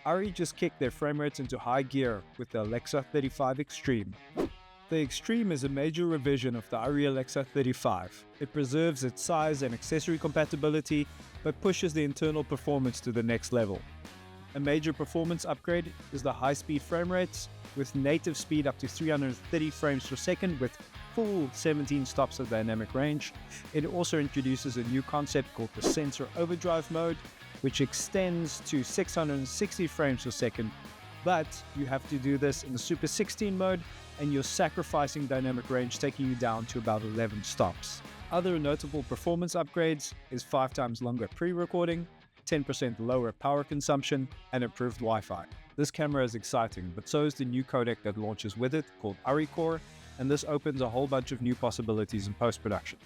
ARRI just kicked their frame rates into high gear with the Alexa35 Xtreme. The Xtreme is a major revision of the ARRI Alexa35. It preserves its size and accessory compatibility, but pushes the internal performance to the next level. A major performance upgrade is the high-speed frame rates, with native speed up to 330 frames per second with full 17 stops of dynamic range. It also introduces a new concept called the sensor overdrive mode, which extends to 660 frames per second, but you have to do this in the Super 16 mode, and you're sacrificing dynamic range, taking you down to about 11 stops. Other notable performance upgrades is 5 times longer pre-recording, 10% lower power consumption, and improved Wi-Fi. This camera is exciting, but so is the new codec that launches with it, called ARRIcore, and this opens a whole bunch of new possibilities in post-production.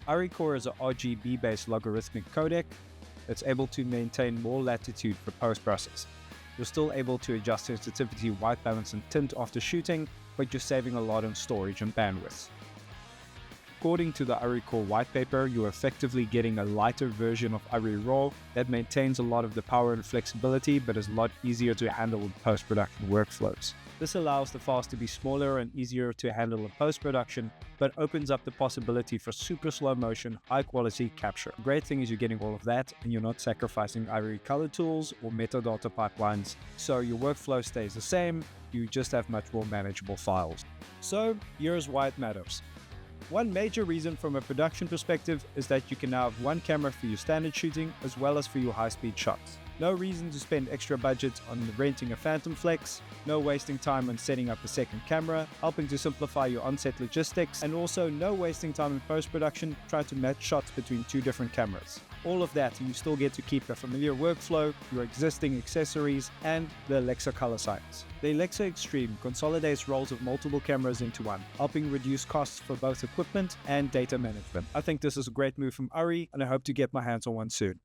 ARRIcore is a RGB-based logarithmic codec that's able to maintain more latitude for post-processing. You're still able to adjust sensitivity, white balance, and tint after shooting, but you're saving a lot on storage and bandwidth. According to the ARRIcore white paper, you're effectively getting a lighter version of ARRIRAW that maintains a lot of the power and flexibility, but is a lot easier to handle in post-production workflows. This allows the files to be smaller and easier to handle in post-production, but opens up the possibility for super slow motion, high quality capture. The great thing is you're getting all of that, and you're not sacrificing ARRI color tools or metadata pipelines, so your workflow stays the same, you just have much more manageable files. So here's why it matters. One major reason from a production perspective is that you can now have one camera for your standard shooting as well as for your high-speed shots. No reason to spend extra budget on renting a Phantom Flex, no wasting time on setting up a second camera, helping to simplify your on-set logistics, and also no wasting time in post-production trying to match shots between two different cameras. All of that, and you still get to keep a familiar workflow, your existing accessories, and the Alexa color science. The Alexa Xtreme consolidates roles of multiple cameras into one, helping reduce costs for both equipment and data management. I think this is a great move from ARRI, and I hope to get my hands on one soon.